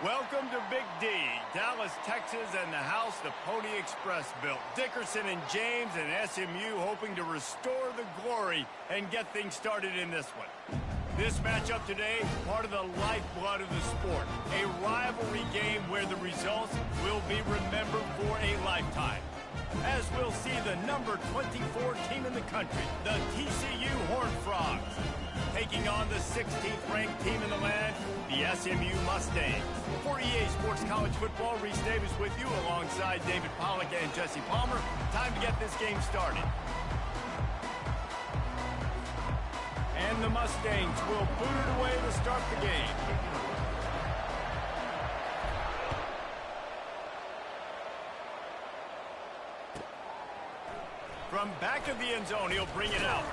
Welcome to Big D, Dallas, Texas, and the house the Pony Express built. Dickerson and James and SMU hoping to restore the glory and get things started in this one. This matchup today, part of the lifeblood of the sport. A rivalry game where the results will be remembered for a lifetime. As we'll see the number 24 team in the country, the TCU Horned Frogs, taking on the 16th ranked team in the land, the SMU Mustangs. For EA Sports College Football, Reese Davis with you alongside David Pollack and Jesse Palmer. Time to get this game started. And the Mustangs will boot it away to start the game. From back of the end zone, he'll bring it out.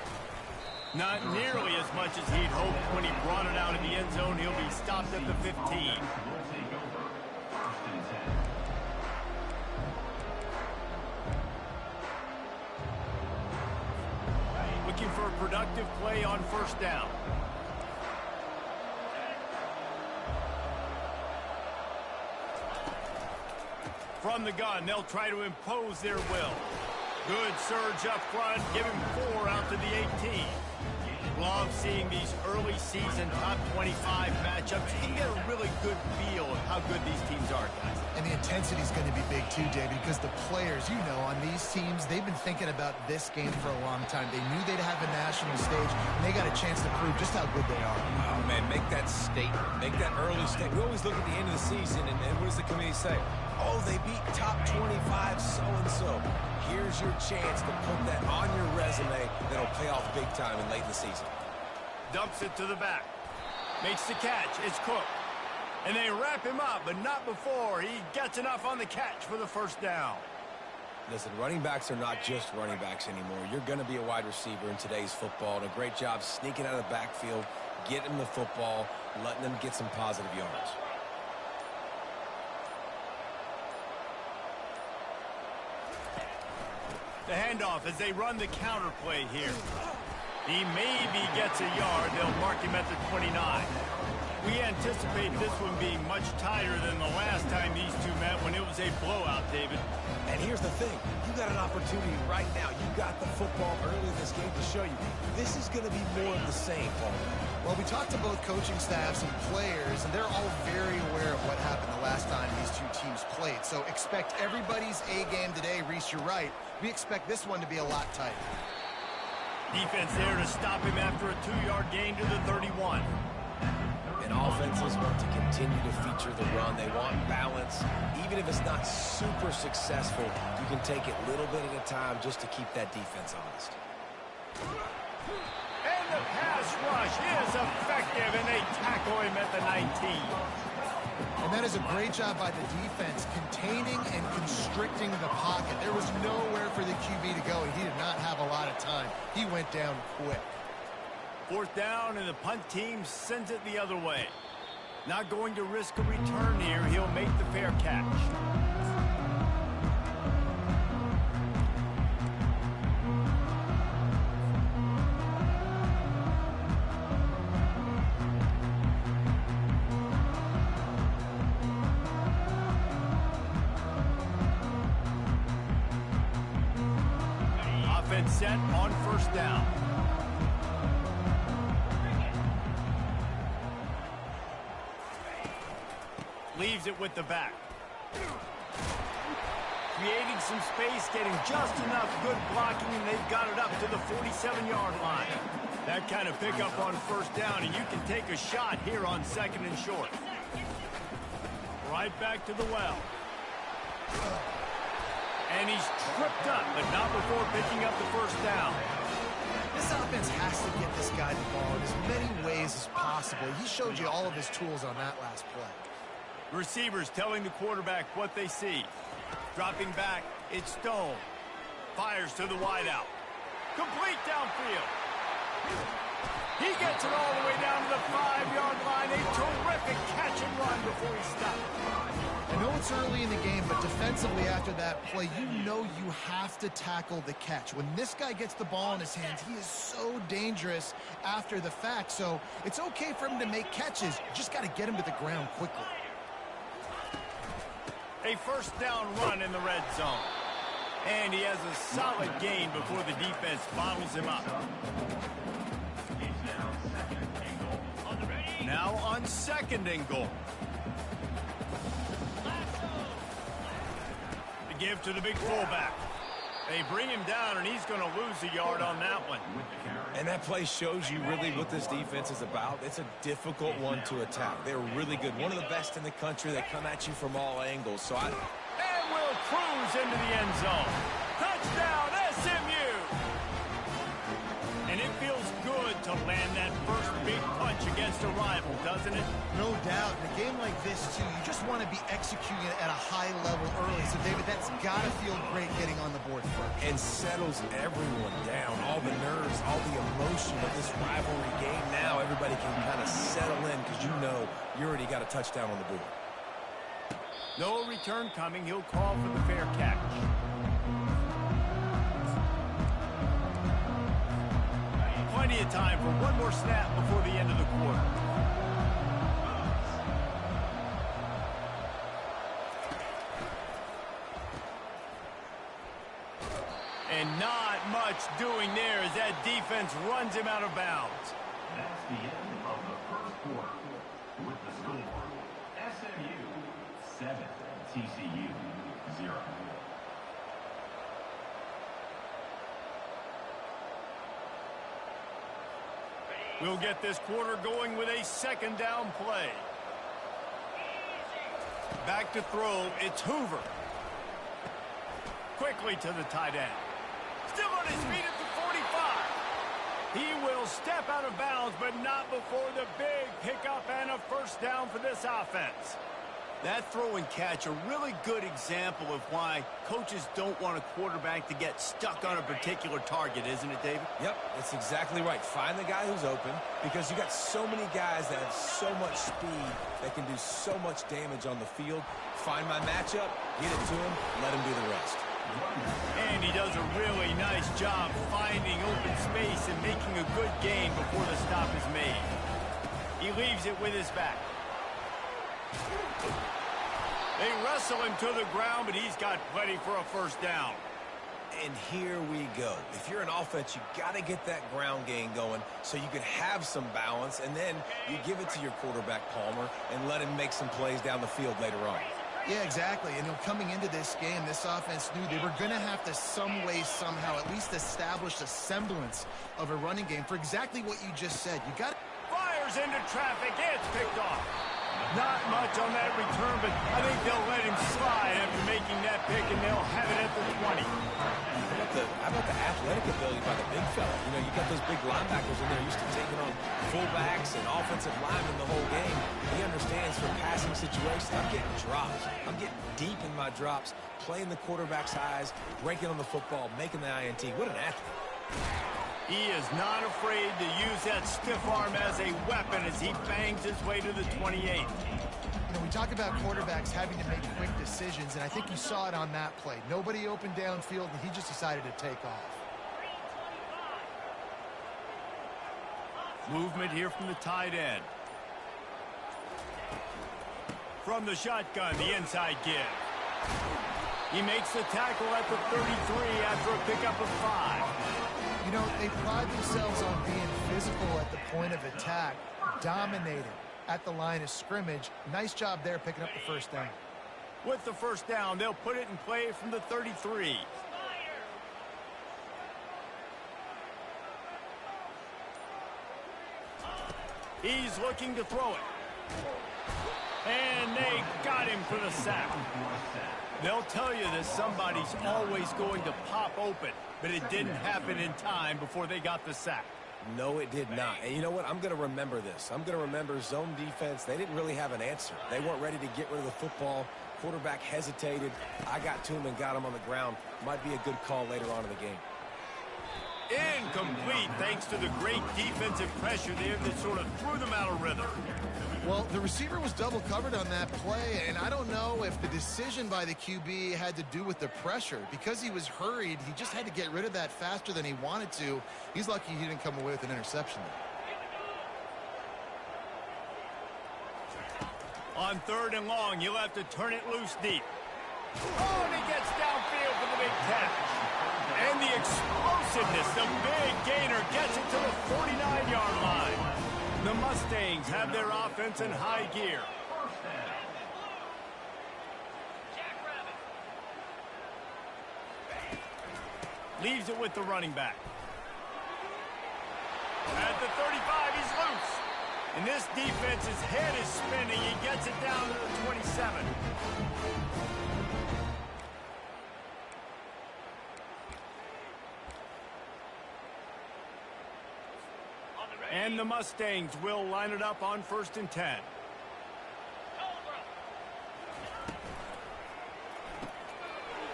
Not nearly as much as he'd hoped when he brought it out of the end zone. He'll be stopped at the 15. Looking for a productive play on first down. From the gun, they'll try to impose their will. Good surge up front, give him 4 out to the 18. Love seeing these early season top 25 matchups. You can get a really good feel of how good these teams are, guys. And the intensity is going to be big too, David, because the players, you know, on these teams, they've been thinking about this game for a long time. They knew they'd have a national stage, and they got a chance to prove just how good they are. Oh, man, make that statement. Make that early statement. We always look at the end of the season, and what does the committee say? Oh, they beat top 25 so-and-so. Here's your chance to put that on your resume that'll pay off big time in late in the season. Dumps it to the back. Makes the catch. It's Cook. And they wrap him up, but not before he gets enough on the catch for the first down. Listen, running backs are not just running backs anymore. You're going to be a wide receiver in today's football. And a great job sneaking out of the backfield, getting them the football, letting them get some positive yards. The handoff as they run the counter play here. He maybe gets a yard. They'll mark him at the 29. We anticipate this one being much tighter than the last time these two met when it was a blowout, David. And here's the thing. You got an opportunity right now. You got the football early in this game to show you. This is going to be more of the same, Paul. Well, we talked to both coaching staffs and players, and they're all very aware of what happened the last time these two teams played. So expect everybody's A game today. Reese, you're right. We expect this one to be a lot tighter. Defense there to stop him after a 2-yard gain to the 31. And offenses want to continue to feature the run. They want balance. Even if it's not super successful, you can take it little bit at a time just to keep that defense honest. And the pass rush is effective, and they tackle him at the 19. And that is a great job by the defense, containing and constricting the pocket. There was nowhere for the QB to go, and he did not have a lot of time. He went down quick. Fourth down, and the punt team sends it the other way. Not going to risk a return here. He'll make the fair catch. Offense set on first down. Leaves it with the back. Creating some space, getting just enough good blocking, and they've got it up to the 47-yard line. That kind of pickup on first down, and you can take a shot here on second and short. Right back to the well. And he's tripped up, but not before picking up the first down. This offense has to get this guy the ball in as many ways as possible. He showed you all of his tools on that last play. Receivers telling the quarterback what they see. Dropping back, it's Stone. Fires to the wideout. Complete downfield. He gets it all the way down to the 5-yard line. A terrific catch and run before he stopped. I know it's early in the game, but defensively after that play, you know you have to tackle the catch. When this guy gets the ball in his hands, he is so dangerous after the fact. So it's okay for him to make catches. You just got to get him to the ground quickly. A first down run in the red zone. And he has a solid gain before the defense bottles him up. Now on second and goal. To give to the big fullback. They bring him down, and he's going to lose a yard on that one. And that play shows you really what this defense is about. It's a difficult one to attack. They're really good. One of the best in the country. They come at you from all angles. And will cruise into the end zone. Touchdown, SMU! And it feels good to land that first big punch against a rival, doesn't it? No doubt. In a game like this, too, you just want to be executing it at a high level early. So, David, that's got to feel great getting on the board first. And settles everyone down. All the nerves, all the emotion of this rivalry game. Now everybody can kind of settle in because you know you already got a touchdown on the board. No return coming. He'll call for the fair catch. Plenty of time for one more snap before the end of the quarter. And not much doing there as that defense runs him out of bounds. That's the end of the first quarter. With the score, SMU 7, TCU 0. We'll get this quarter going with a second down play. Back to throw, it's Hoover. Quickly to the tight end. Still on his feet at the 45. He will step out of bounds, but not before the big pickup and a first down for this offense. That throw and catch, a really good example of why coaches don't want a quarterback to get stuck on a particular target, isn't it, David? Yep, that's exactly right. Find the guy who's open because you got so many guys that have so much speed that can do so much damage on the field. Find my matchup, get it to him, let him do the rest. And he does a really nice job finding open space and making a good gain before the stop is made. He leaves it with his back. They wrestle him to the ground, but he's got plenty for a first down. And here we go. If you're an offense, you got to get that ground game going so you can have some balance, and then you give it to your quarterback, Palmer, and let him make some plays down the field later on. Yeah, exactly. And coming into this game, this offense knew they were going to have to some way, somehow, at least establish a semblance of a running game for exactly what you just said. You got fires into traffic. It's picked off. Not much on that return, but I think they'll let him slide after making that pick, and they'll have it at the 20. How about the athletic ability by the big fella? You know, you got those big linebackers in there used to taking on fullbacks and offensive linemen the whole game. He understands for passing situations. I'm getting drops. I'm getting deep in my drops, playing the quarterback's eyes, breaking on the football, making the INT. What an athlete. He is not afraid to use that stiff arm as a weapon as he bangs his way to the 28. You know, we talk about quarterbacks having to make quick decisions, and I think you saw it on that play. Nobody open downfield, and he just decided to take off. Movement here from the tight end. From the shotgun, the inside give. He makes the tackle at the 33 after a pickup of 5. You know, they pride themselves on being physical at the point of attack, dominating at the line of scrimmage. Nice job there picking up the first down. With the first down, they'll put it in play from the 33. He's looking to throw it. And they got him for the sack. They'll tell you that somebody's always going to pop open, but it didn't happen in time before they got the sack. No, it did not. And you know what? I'm going to remember this. I'm going to remember zone defense. They didn't really have an answer. They weren't ready to get rid of the football. Quarterback hesitated. I got to him and got him on the ground. Might be a good call later on in the game. Incomplete thanks to the great defensive pressure there that sort of threw them out of rhythm. Well, the receiver was double covered on that play, and I don't know if the decision by the QB had to do with the pressure. Because he was hurried, he just had to get rid of that faster than he wanted to. He's lucky he didn't come away with an interception there. On 3rd and long, you'll have to turn it loose deep. Oh, and he gets downfield for the big catch. And the explosiveness, the big gainer, gets it to the 49-yard line. The Mustangs have their offense in high gear. Leaves it with the running back. At the 35, he's loose. And this defense's head is spinning. He gets it down to the 27. And the Mustangs will line it up on 1st and 10.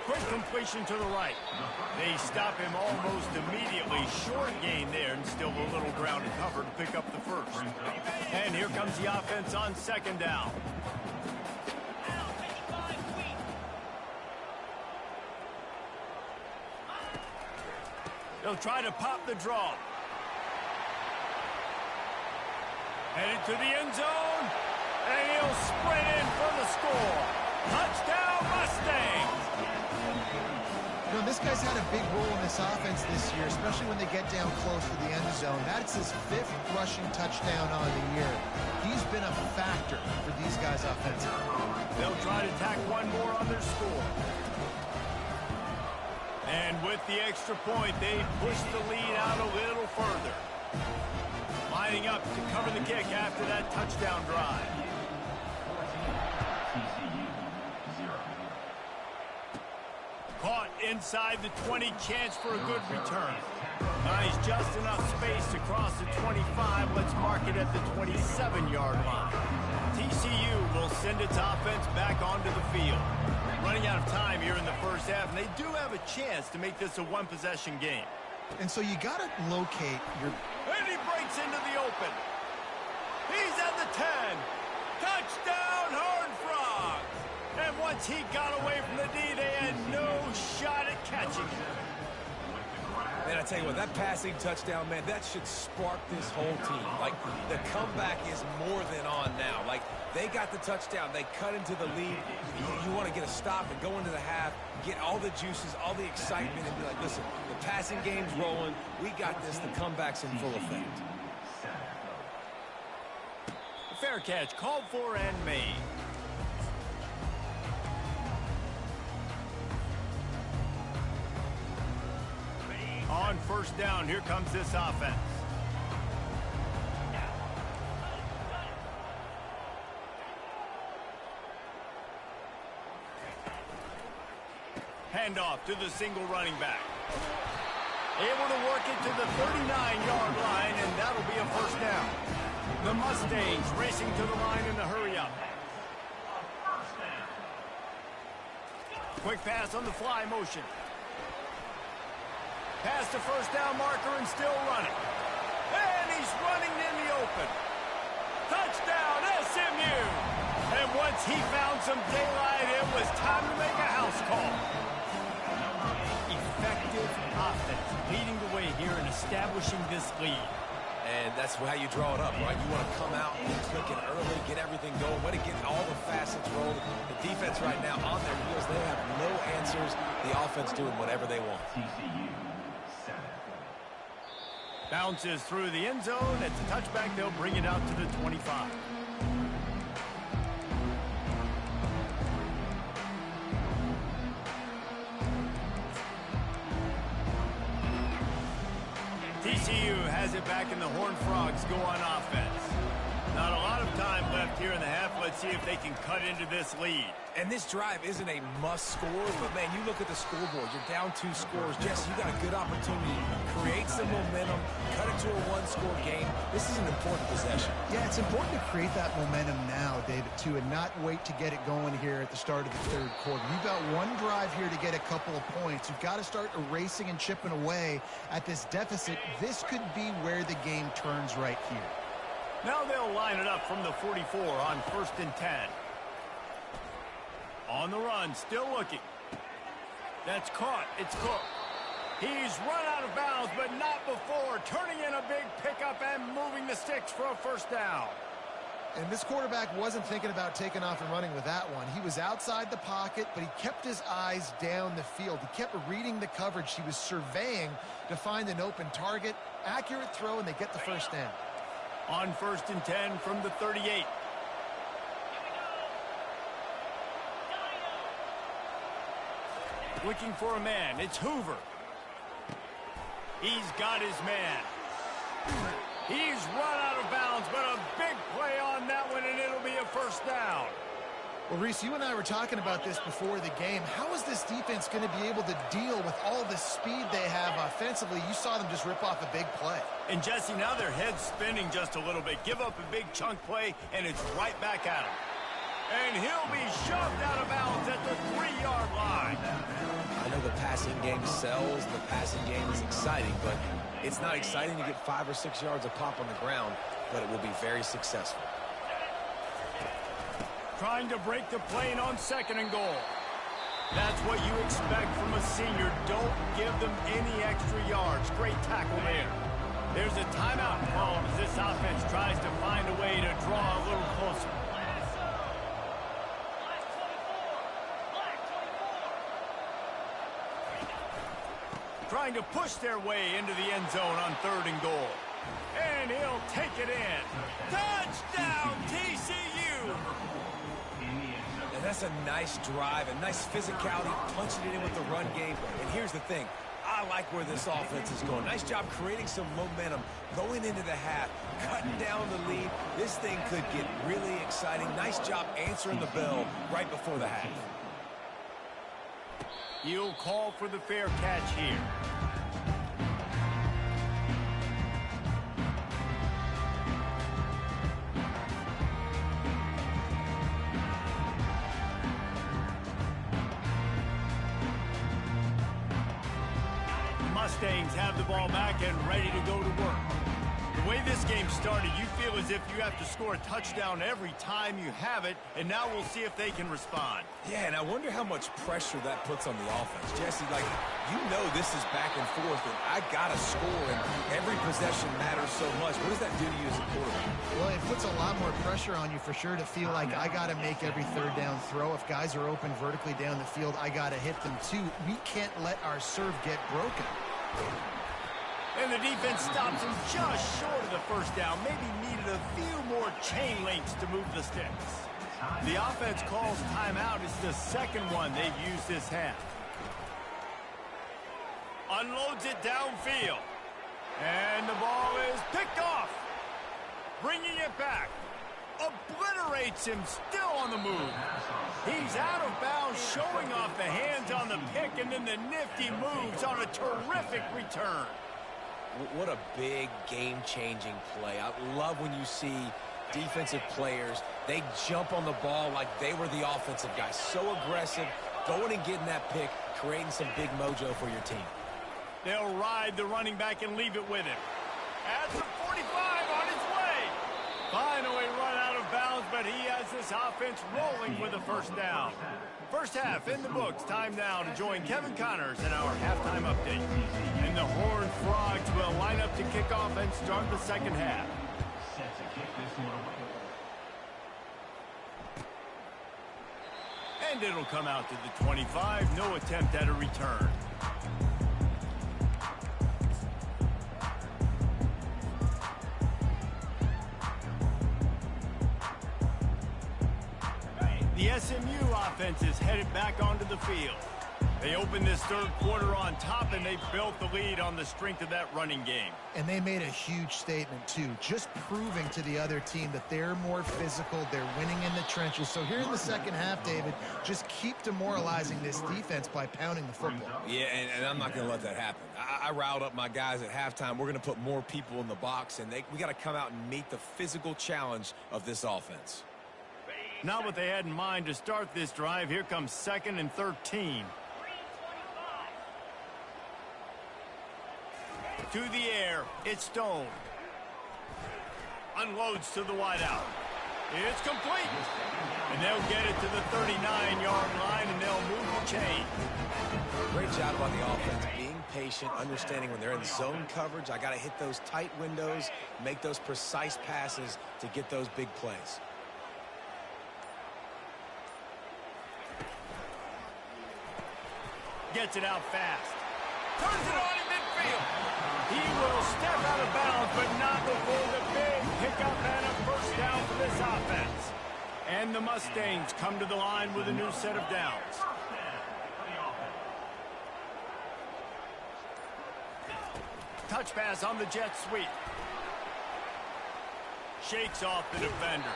Quick completion to the right. They stop him almost immediately. Short gain there, and still a little ground to cover to pick up the first. And here comes the offense on 2nd down. They'll try to pop the draw. Headed to the end zone, and he'll sprint in for the score. Touchdown, Mustangs! You know, this guy's had a big role in this offense this year, especially when they get down close to the end zone. That's his 5th rushing touchdown on the year. He's been a factor for these guys offensively. They'll try to tack one more on their score. And with the extra point, they push the lead out a little further. Lining up to cover the kick after that touchdown drive. Caught inside the 20, chance for a good return. Nice, just enough space to cross the 25. Let's mark it at the 27-yard line. TCU will send its offense back onto the field. Running out of time here in the first half, and they do have a chance to make this a one-possession game. And so you got to locate your... And he breaks into the open. He's at the 10. Touchdown, Horned Frogs. And once he got away from the D, they had no shot at catching him. Man, I tell you what, that passing touchdown, man, that should spark this whole team. Like, the comeback is more than on now. Like, they got the touchdown. They cut into the lead. You want to get a stop and go into the half, get all the juices, all the excitement, and be like, listen, the passing game's rolling. We got this. The comeback's in full effect. Fair catch, called for and made. On 1st down, here comes this offense. Handoff to the single running back. Able to work it to the 39-yard line, and that'll be a 1st down. The Mustangs racing to the line in the hurry-up. Quick pass on the fly motion. Past the 1st down marker and still running. And he's running in the open. Touchdown, SMU! And once he found some daylight, it was time to make a house call. Effective offense leading the way here and establishing this lead. And that's how you draw it up, right? You want to come out and click it early, get everything going, way to get all the facets rolled. The defense right now on their heels, they have no answers. The offense doing whatever they want. TCU 7. Bounces through the end zone. It's a touchback. They'll bring it out to the 25. TCU has it back, and the Horned Frogs go on offense. Not a lot of time left here in the half. Let's see if they can cut into this lead. And this drive isn't a must score, but, man, you look at the scoreboard. You're down 2 scores. Jesse, you got a good opportunity to create some momentum, cut it to a 1-score game. This is an important possession. Yeah, it's important to create that momentum now, David, too, and not wait to get it going here at the start of the 3rd quarter. You've got one drive here to get a couple of points. You've got to start erasing and chipping away at this deficit. This could be where the game turns right here. Now they'll line it up from the 44 on 1st and 10. On the run, still looking. That's caught. It's Cook. He's run out of bounds, but not before. Turning in a big pickup and moving the sticks for a 1st down. And this quarterback wasn't thinking about taking off and running with that one. He was outside the pocket, but he kept his eyes down the field. He kept reading the coverage. He was surveying to find an open target. Accurate throw, and they get the first down. On 1st and 10 from the 38. Looking for a man. It's Hoover. He's got his man. He's run out of bounds, but a big play on that one, and it'll be a first down. Well, Reese, you and I were talking about this before the game. How is this defense going to be able to deal with all the speed they have offensively? You saw them just rip off a big play. And, Jesse, now their head's spinning just a little bit. Give up a big chunk play, and it's right back at him. And he'll be shoved out of bounds at the 3-yard line. I know the passing game sells, the passing game is exciting, but it's not exciting to get 5 or 6 yards of pop on the ground, but it will be very successful. Trying to break the plane on 2nd and goal. That's what you expect from a senior. Don't give them any extra yards. Great tackle there. There's a timeout called as this offense tries to find a way to draw a little closer. Trying to push their way into the end zone on 3rd and goal. And he'll take it in. Touchdown, TCU! And that's a nice drive, a nice physicality, punching it in with the run game. And here's the thing. I like where this offense is going. Nice job creating some momentum, going into the half, cutting down the lead. This thing could get really exciting. Nice job answering the bell right before the half. He'll call for the fair catch here. The Mustangs have the ball back and ready to go to work. The way this game started, you feel as if you have to score a touchdown every time you have it, and now we'll see if they can respond. Yeah, and I wonder how much pressure that puts on the offense. Jesse, like, you know this is back and forth, and I got to score, and every possession matters so much. What does that do to you as a quarterback? Well, it puts a lot more pressure on you for sure to feel like I got to make every 3rd down throw. If guys are open vertically down the field, I got to hit them too. We can't let our serve get broken. And the defense stops him just short of the first down. Maybe needed a few more chain links to move the sticks. The offense calls timeout. It's the 2nd one they've used this half. Unloads it downfield. And the ball is picked off. Bringing it back. Obliterates him, still on the move. He's out of bounds, showing off the hands on the pick, and then the nifty moves on a terrific return. What a big game-changing play. I love when you see defensive players, they jump on the ball like they were the offensive guys. So aggressive, going and getting that pick, creating some big mojo for your team. They'll ride the running back and leave it with him. At the 45 on his way. Finally run out of bounds, but he has this offense rolling with a first down. First half in the books. Time now to join Kevin Connors in our halftime update. And the Horned Frogs will line up to kick off and start the 2nd half. Set to kick this one away. And it'll come out to the 25. No attempt at a return. The SMU offense is headed back onto the field. They opened this 3rd quarter on top, and they built the lead on the strength of that running game. And they made a huge statement, too, just proving to the other team that they're more physical, they're winning in the trenches. So here in the 2nd half, David, just keep demoralizing this defense by pounding the football. Yeah, and I'm not going to let that happen. I riled up my guys at halftime. We're going to put more people in the box, and we got to come out and meet the physical challenge of this offense. Not what they had in mind to start this drive. Here comes 2nd and 13. To the air, it's Stone. Unloads to the wideout. It's complete. And they'll get it to the 39-yard line, and they'll move the chain. Great job on the offense, being patient, understanding when they're in zone coverage, I got to hit those tight windows, make those precise passes to get those big plays. Gets it out fast. Turns it on in midfield. He will step out of bounds, but not before the big pickup and a first down for this offense. And the Mustangs come to the line with a new set of downs. Touch pass on the jet sweep. Shakes off the defender.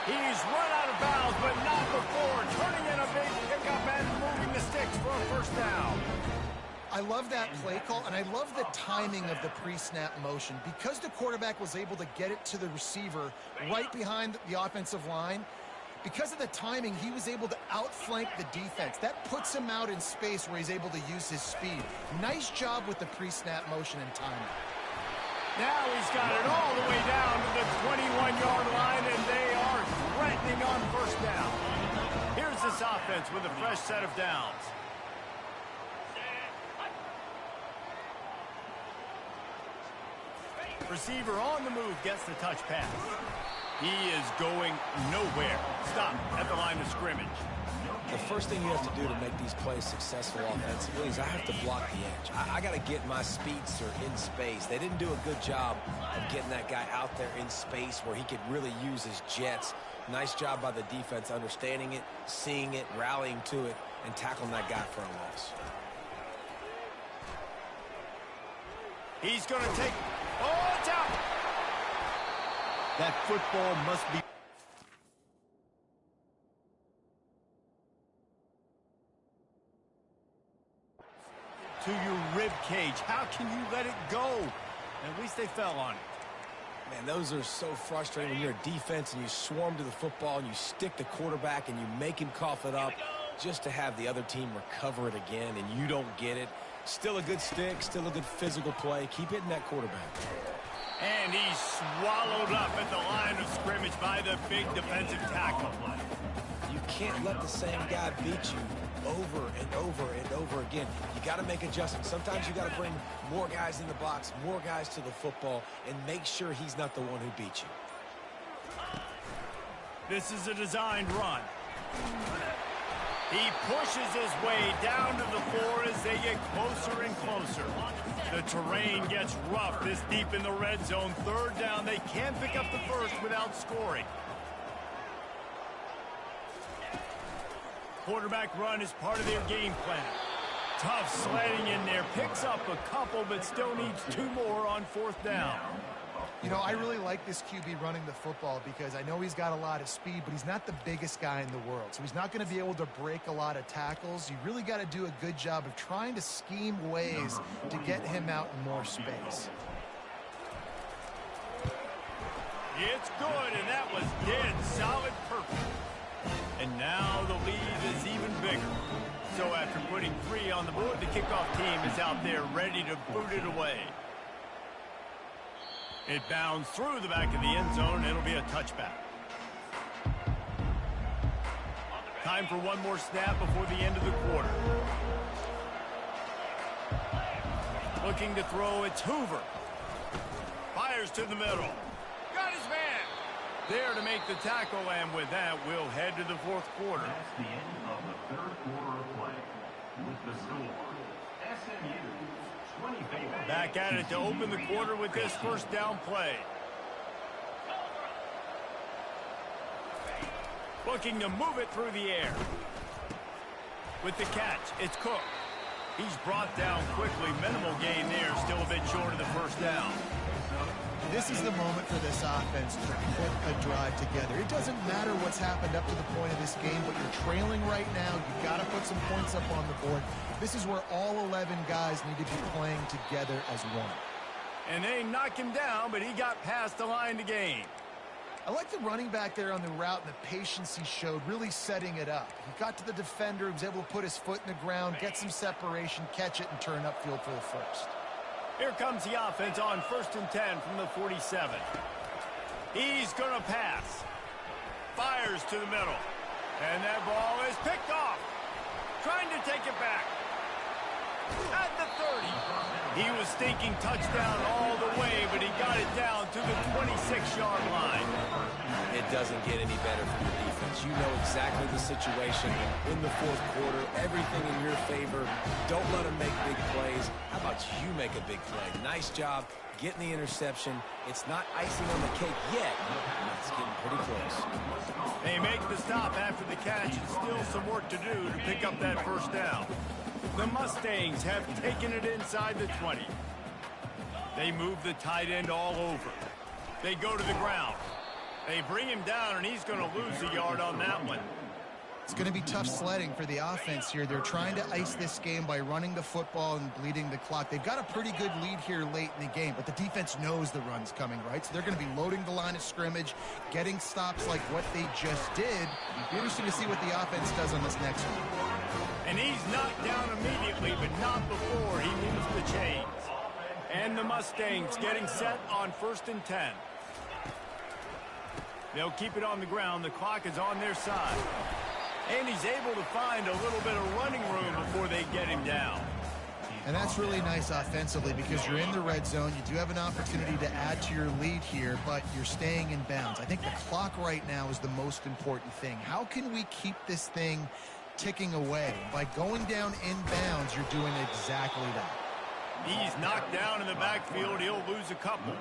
He's run out of bounds, but not before turning in a big pickup and moving the sticks for a first down. I love that play call, and I love the timing of the pre-snap motion. Because the quarterback was able to get it to the receiver right behind the offensive line, because of the timing, he was able to outflank the defense. That puts him out in space where he's able to use his speed. Nice job with the pre-snap motion and timing. Now he's got it all the way down to the 21-yard line, and they are threatening on first down. Here's this offense with a fresh set of downs. Receiver on the move gets the touch pass. He is going nowhere. Stop at the line of scrimmage. The first thing you have to do to make these plays successful offensively is I have to block the edge. I got to get my speedster in space. They didn't do a good job of getting that guy out there in space where he could really use his jets. Nice job by the defense understanding it, seeing it, rallying to it, and tackling that guy for a loss. He's going to take... Oh, it's out! That football must be... to your rib cage. How can you let it go? At least they fell on it. Man, those are so frustrating when you're a defense and you swarm to the football and you stick the quarterback and you make him cough it up just to have the other team recover it again and you don't get it. Still a good stick, still a good physical play. Keep hitting that quarterback. And he's swallowed up at the line of scrimmage by the big defensive tackle. You can't let the same guy beat you over and over and over again. You got to make adjustments. Sometimes you got to bring more guys in the box, more guys to the football, and make sure he's not the one who beat you. This is a designed run. He pushes his way down to the floor as they get closer and closer. The terrain gets rough this deep in the red zone. Third down, they can't pick up the first without scoring. Quarterback run is part of their game plan. Tough sledding in there. Picks up a couple, but still needs 2 more on fourth down. You know, I really like this QB running the football because I know he's got a lot of speed, but he's not the biggest guy in the world. So he's not going to be able to break a lot of tackles. You really got to do a good job of trying to scheme ways to get him out in more space. It's good, and that was dead solid perfect. And now the lead is even bigger. So after putting 3 on the board, the kickoff team is out there ready to boot it away. It bounds through the back of the end zone. It'll be a touchback. Time for one more snap before the end of the quarter. Looking to throw, it's Hoover. Fires to the middle. Got his man. There to make the tackle, and with that, we'll head to the fourth quarter. That's the end of the third quarter of play. With the score, SMU 24. Back at it to open the quarter with this first down play. Looking to move it through the air. With the catch, it's Cook. He's brought down quickly. Minimal gain there, still a bit short of the first down. This is the moment for this offense to put a drive together. It doesn't matter what's happened up to the point of this game, but you're trailing right now. You've got to put some points up on the board. This is where all 11 guys need to be playing together as one. And they knock him down, but he got past the line to gain. I like the running back there on the route and the patience he showed, really setting it up. He got to the defender, he was able to put his foot in the ground, get some separation, catch it, and turn upfield for the first. Here comes the offense on 1st and 10 from the 47. He's going to pass. Fires to the middle. And that ball is picked off. Trying to take it back. At the 30. He was thinking touchdown all the way, but he got it down to the 26-yard line. It doesn't get any better for your defense. You know exactly the situation in the fourth quarter. Everything in your favor. Don't let them make big plays. How about you make a big play? Nice job getting the interception. It's not icing on the cake yet. It's getting pretty close. They make the stop after the catch. Still some work to do to pick up that first down. The Mustangs have taken it inside the 20. They move the tight end all over. They go to the ground. They bring him down, and he's going to lose a yard on that one. It's going to be tough sledding for the offense here. They're trying to ice this game by running the football and bleeding the clock. They've got a pretty good lead here late in the game, but the defense knows the run's coming, right? So they're going to be loading the line of scrimmage, getting stops like what they just did. It'll be interesting to see what the offense does on this next one. And he's knocked down immediately, but not before he moves the chains. And the Mustangs getting set on 1st and 10. They'll keep it on the ground. The clock is on their side. And he's able to find a little bit of running room before they get him down. And that's really nice offensively because you're in the red zone. You do have an opportunity to add to your lead here, but you're staying in bounds. I think the clock right now is the most important thing. How can we keep this thing ticking away? By going down in bounds, you're doing exactly that. He's knocked down in the backfield. He'll lose a couple.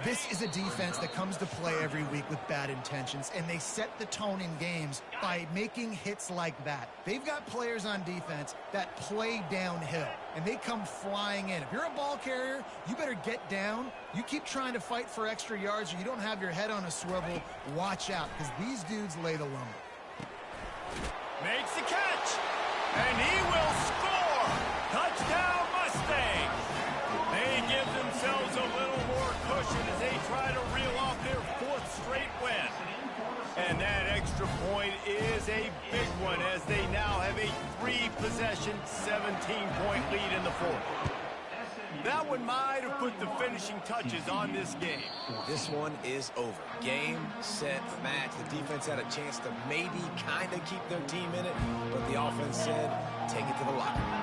This is a defense that comes to play every week with bad intentions, and they set the tone in games by making hits like that. They've got players on defense that play downhill, and they come flying in. If you're a ball carrier, you better get down. You keep trying to fight for extra yards, or you don't have your head on a swivel. Watch out, because these dudes lay the lumber. Makes the catch, and he will score. Touchdown, Mustangs. They give themselves a little more cushion as they try to reel off their 4th straight win. And that extra point is a big one as they now have a 3-possession, 17-point lead in the 4th. That one might have put the finishing touches on this game. This one is over. Game, set, match. The defense had a chance to maybe kind of keep their team in it, but the offense said, take it to the locker room.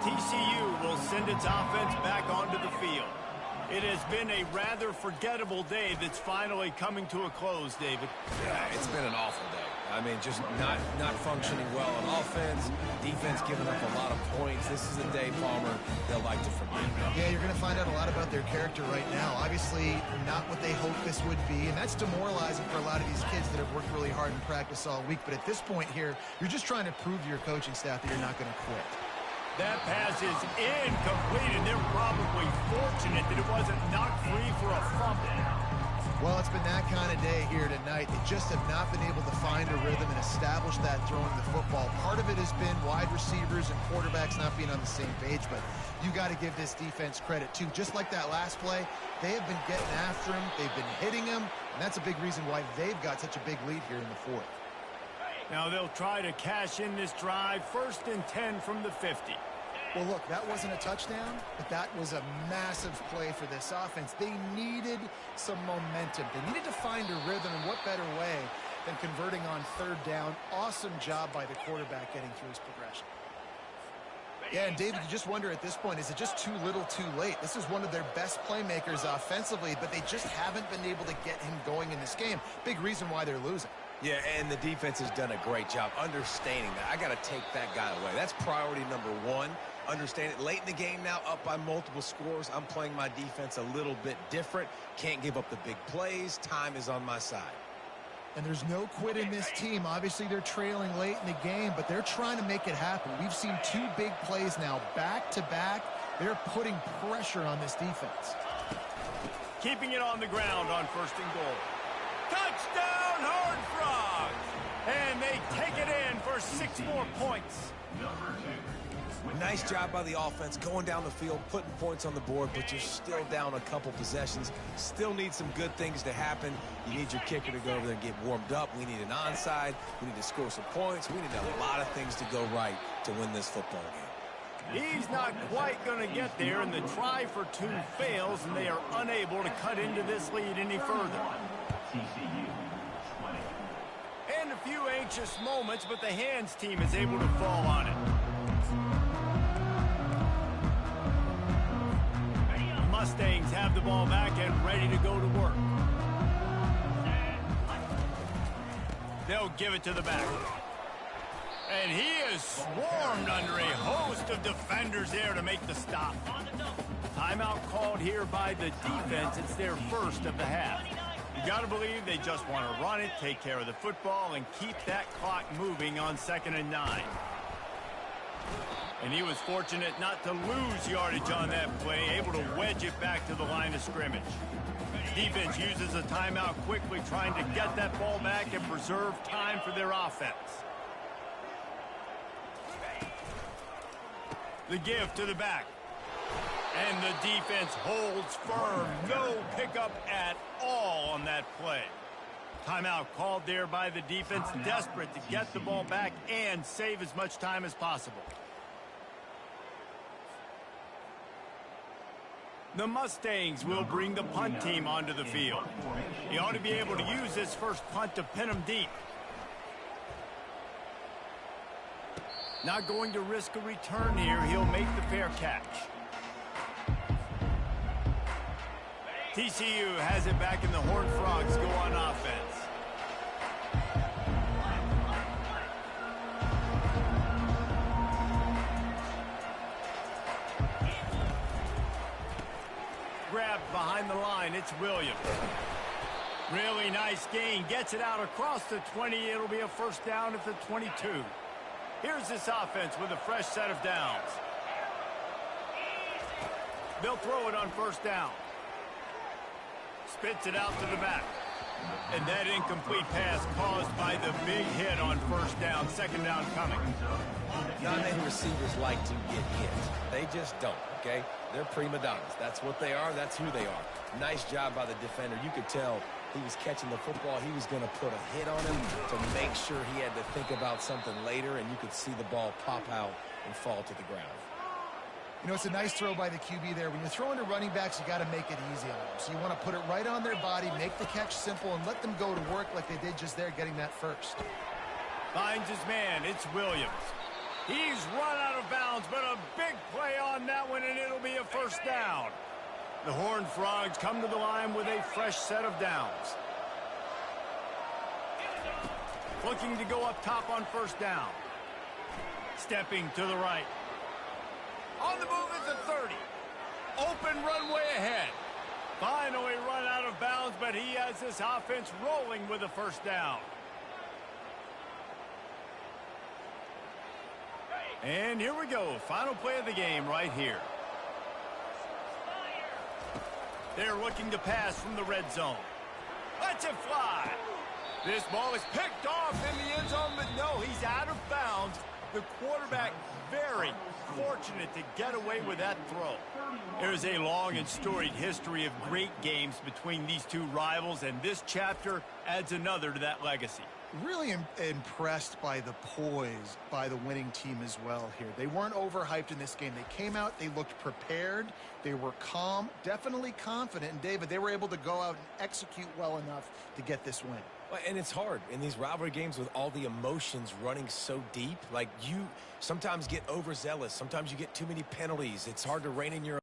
TCU will send its offense back onto the field. It has been a rather forgettable day that's finally coming to a close, David. Yeah, it's been an awful day. I mean, just not functioning well on offense, defense giving up a lot of points. This is a day, Palmer, they'll like to forget. Yeah, you're going to find out a lot about their character right now. Obviously, not what they hoped this would be, and that's demoralizing for a lot of these kids that have worked really hard in practice all week. But at this point here, you're just trying to prove to your coaching staff that you're not going to quit. That pass is incomplete, and they're probably fortunate that it wasn't knocked free for a fumble. Well, it's been that kind of day here tonight. They just have not been able to find a rhythm and establish that throwing the football. Part of it has been wide receivers and quarterbacks not being on the same page, but you got to give this defense credit, too. Just like that last play, they have been getting after him. They've been hitting him, and that's a big reason why they've got such a big lead here in the 4th. Now they'll try to cash in this drive. 1st and 10 from the 50. Well, look, that wasn't a touchdown, but that was a massive play for this offense. They needed some momentum. They needed to find a rhythm, and what better way than converting on 3rd down. Awesome job by the quarterback getting through his progression. Yeah, and David, you just wonder at this point, is it just too little too late? This is one of their best playmakers offensively, but they just haven't been able to get him going in this game. Big reason why they're losing. Yeah, and the defense has done a great job understanding that. I got to take that guy away. That's priority number 1. Understand it. Late in the game now, up by multiple scores. I'm playing my defense a little bit different. Can't give up the big plays. Time is on my side. And there's no quit in this team. Obviously, they're trailing late in the game, but they're trying to make it happen. We've seen 2 big plays now, back-to-back. They're putting pressure on this defense. Keeping it on the ground on 1st and goal. Touchdown, Horned Frogs! And they take it in for 6 more points. Nice job by the offense going down the field, putting points on the board, but you're still down a couple possessions. Still need some good things to happen. You need your kicker to go over there and get warmed up. We need an onside. We need to score some points. We need a lot of things to go right to win this football game. He's not quite going to get there, and the try for 2 fails, and they are unable to cut into this lead any further. And a few anxious moments, but the Hands team is able to fall on it. Mustangs have the ball back and ready to go to work. They'll give it to the back. And he is swarmed under a host of defenders there to make the stop. Timeout called here by the defense. It's their first of the half. You got to believe they just want to run it, take care of the football, and keep that clock moving on 2nd and 9. And he was fortunate not to lose yardage on that play, able to wedge it back to the line of scrimmage. Defense uses a timeout quickly, trying to get that ball back and preserve time for their offense. The give to the back. And the defense holds firm. No pickup at all on that play. Timeout called there by the defense, desperate to get the ball back and save as much time as possible. The Mustangs will bring the punt team onto the field. He ought to be able to use this first punt to pin him deep. Not going to risk a return here. He'll make the fair catch. TCU has it back and the Horned Frogs go on offense. Grabbed behind the line, it's Williams. Really nice gain, gets it out across the 20. It'll be a first down at the 22. Here's this offense with a fresh set of downs. They'll throw it on first down. Spits it out to the back. And that incomplete pass caused by the big hit on first down. 2nd down coming. Not many receivers like to get hit. They just don't, okay? They're prima donnas. That's what they are. That's who they are. Nice job by the defender. You could tell he was catching the football. He was going to put a hit on him to make sure he had to think about something later, and you could see the ball pop out and fall to the ground. You know, it's a nice throw by the QB there. When you're throwing to running backs, you got to make it easy on them. So you want to put it right on their body, make the catch simple, and let them go to work like they did just there, getting that first. Finds his man. It's Williams. He's run out of bounds, but a big play on that one, and it'll be a first down. The Horned Frogs come to the line with a fresh set of downs. Looking to go up top on first down. Stepping to the right. On the move is a 30. Open runway ahead. Finally run out of bounds, but he has this offense rolling with a first down. And here we go. Final play of the game right here. They're looking to pass from the red zone. Let's it fly. This ball is picked off in the end zone, but no, he's out of bounds. The quarterback very fortunate to get away with that throw. There's a long and storied history of great games between these two rivals, and this chapter adds another to that legacy. Really impressed by the poise by the winning team as well here. They weren't overhyped in this game. They came out, they looked prepared, they were calm, definitely confident, and David, they were able to go out and execute well enough to get this win. Well, and it's hard in these rivalry games with all the emotions running so deep. Like, you sometimes get overzealous. Sometimes you get too many penalties. It's hard to rein in your